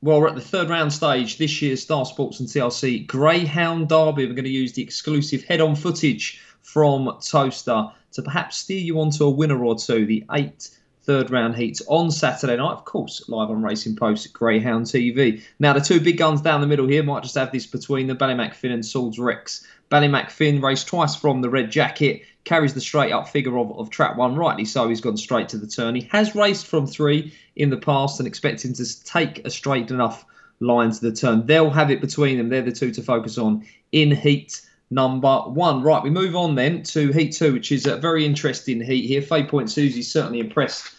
Well, we're at the third round stage this year's Star Sports and TRC Greyhound Derby. We're going to use the exclusive head-on footage from Towcester to perhaps steer you onto a winner or two. The 8 third-round heats on Saturday night, of course, live on Racing Post Greyhound TV. Now, the two big guns down the middle here might just have this between them, Ballymac Finn and Swords Rex. Ballymac Finn raced twice from the red jacket, carries the straight-up figure of Trap 1, rightly so. He's gone straight to the turn. He has raced from 3 in the past and expects him to take a straight enough line to the turn. They'll have it between them. They're the two to focus on in heat number 1. Right, we move on then to heat 2, which is a very interesting heat here. Fay Point Susie's certainly impressed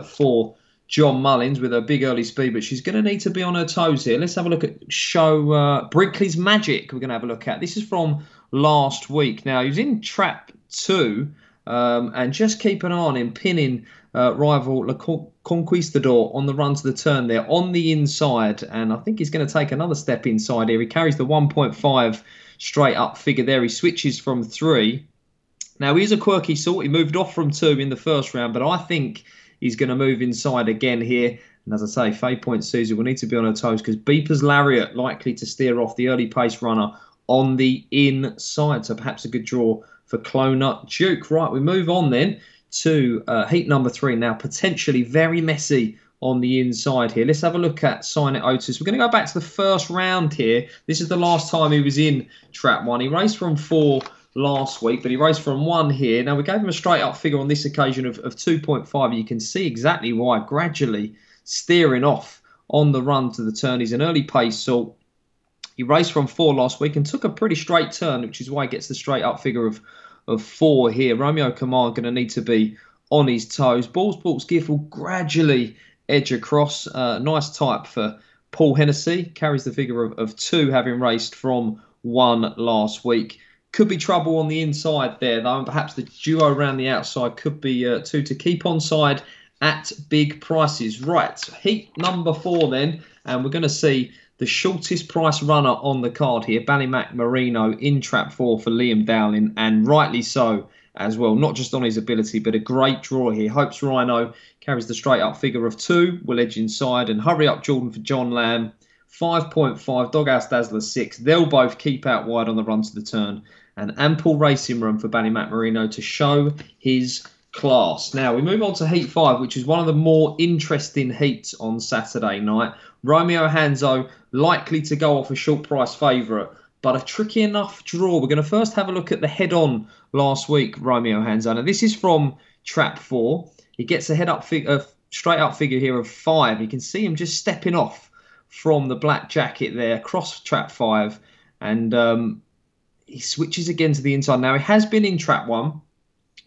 for John Mullins with a big early speed, but she's going to need to be on her toes here. Let's have a look at show Brinkley's Magic. We're going to have a look at. This is from last week. Now, he was in Trap 2, and just keep an eye on him pinning rival Le Conquistador on the run to the turn there on the inside, and I think he's going to take another step inside here. He carries the 1.5 straight up figure there. He switches from 3. Now, he's a quirky sort. He moved off from 2 in the first round, but I think he's going to move inside again here. And as I say, Fay Point Susie will need to be on her toes because Beeper's Lariat likely to steer off the early pace runner on the inside. So perhaps a good draw for Clonut Duke. Right, we move on then to heat number 3 now. Potentially very messy on the inside here. Let's have a look at Sign It Otis. We're going to go back to the first round here. This is the last time he was in Trap 1. He raced from 4 last week, but he raced from 1 here. Now, we gave him a straight up figure on this occasion of 2.5. You can see exactly why. Gradually steering off on the run to the turn. He's an early pace sort. He raced from 4 last week and took a pretty straight turn, which is why he gets the straight up figure of 4 here. Romeo Command going to need to be on his toes. Ballsport's Gift will gradually edge across. Nice type for Paul Hennessy. Carries the figure of 2, having raced from 1 last week. Could be trouble on the inside there, though, and perhaps the duo around the outside could be 2 to keep on side at big prices. Right, heat number 4 then, and we're going to see the shortest price runner on the card here, Ballymac Marino in Trap 4 for Liam Dowling, and rightly so as well. Not just on his ability, but a great draw here. Hopes Rhino carries the straight up figure of 2, will edge inside, and Hurry Up Jordan for John Lamb, 5.5, Doghouse Dazzler 6. They'll both keep out wide on the run to the turn, and ample racing room for Ballymac Marino to show his class. Now, we move on to Heat 5, which is one of the more interesting heats on Saturday night. Romeo Hanzo likely to go off a short price favourite, but a tricky enough draw. We're going to first have a look at the head-on last week, Romeo Hanzo. Now, this is from Trap 4. He gets a straight-up figure here of 5. You can see him just stepping off from the black jacket there, across Trap 5, and he switches again to the inside. Now, he has been in Trap 1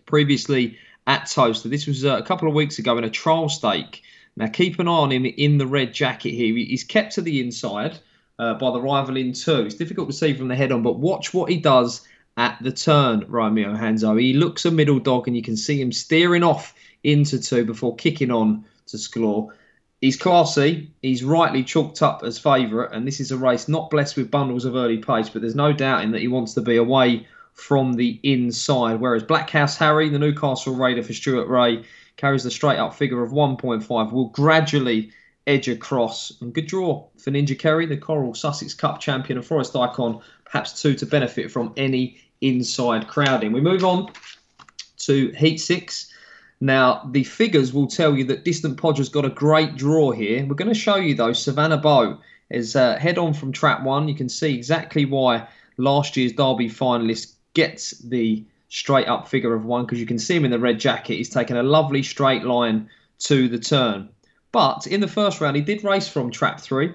previously at Towcester. This was a couple of weeks ago in a trial stake. Now, keep an eye on him in the red jacket here. He's kept to the inside by the rival in 2. It's difficult to see from the head-on, but watch what he does at the turn, Romeo Hanzo. He looks a middle dog, and you can see him steering off into 2 before kicking on to score. He's classy. He's rightly chalked up as favourite, and this is a race not blessed with bundles of early pace, but there's no doubting that he wants to be away from the inside. Whereas Blackhouse Harry, the Newcastle Raider for Stuart Ray, carries the straight-up figure of 1.5, will gradually edge across. And good draw for Ninja Kerry, the Coral Sussex Cup champion and Forest Icon, perhaps 2 to benefit from any inside crowding. We move on to Heat 6. Now, the figures will tell you that Distant Podger's got a great draw here. We're going to show you, though, Savannah Bow is head-on from Trap 1. You can see exactly why last year's Derby finalist gets the straight-up figure of 1, because you can see him in the red jacket. He's taken a lovely straight line to the turn. But in the first round, he did race from Trap 3,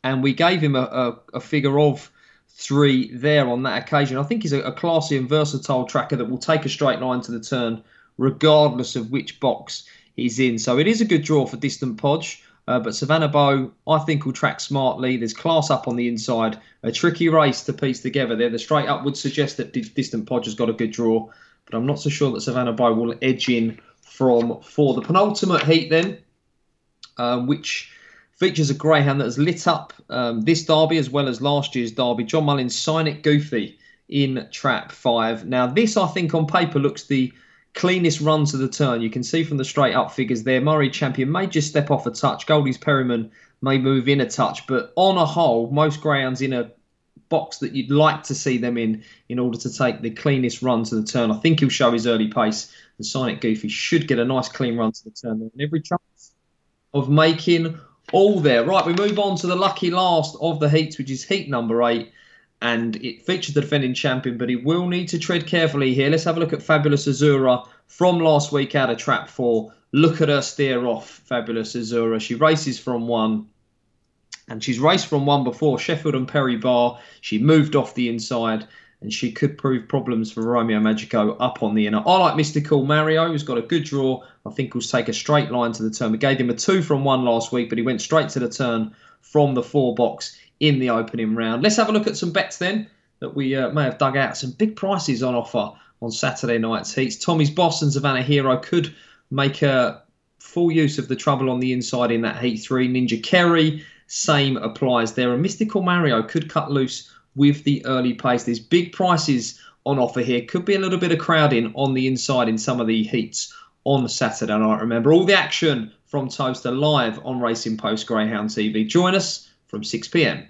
and we gave him a figure of 3 there on that occasion. I think he's a classy and versatile tracker that will take a straight line to the turn regardless of which box he's in. So it is a good draw for Distant Podge, but Savannah Bow, I think, will track smartly. There's class up on the inside. A tricky race to piece together there. The straight up would suggest that Distant Podge has got a good draw, but I'm not so sure that Savannah Bow will edge in from 4. The penultimate heat then, which features a greyhound that has lit up this Derby as well as last year's Derby. John Mullins' Sign It Goofy in Trap 5. Now, this, I think, on paper looks the cleanest run to the turn. You can see from the straight up figures there, Murray Champion may just step off a touch. Goldie's Perryman may move in a touch. But on a whole, most greyhounds in a box that you'd like to see them in order to take the cleanest run to the turn. I think he'll show his early pace. The Sonic Goofy should get a nice clean run to the turn and every chance of making all there. Right, we move on to the lucky last of the heats, which is heat number 8. And it features the defending champion, but he will need to tread carefully here. Let's have a look at Fabulous Azura from last week out of trap 4. Look at her steer off, Fabulous Azura. She races from 1. And she's raced from 1 before, Sheffield and Perry Bar. She moved off the inside, and she could prove problems for Romeo Magico up on the inner. I like Mystical Mario, who's got a good draw. I think he'll take a straight line to the turn. We gave him a 2 from 1 last week, but he went straight to the turn from the 4 box in the opening round. Let's have a look at some bets then that we may have dug out. Some big prices on offer on Saturday night's heats. Tommy's Boss and Savannah Hero could make full use of the trouble on the inside in that heat 3. Ninja Kerry, same applies there. And Mystical Mario could cut loose with the early pace. There's big prices on offer here. Could be a little bit of crowding on the inside in some of the heats on Saturday night. Remember, all the action from Towcester live on Racing Post Greyhound TV. Join us from 6 p.m.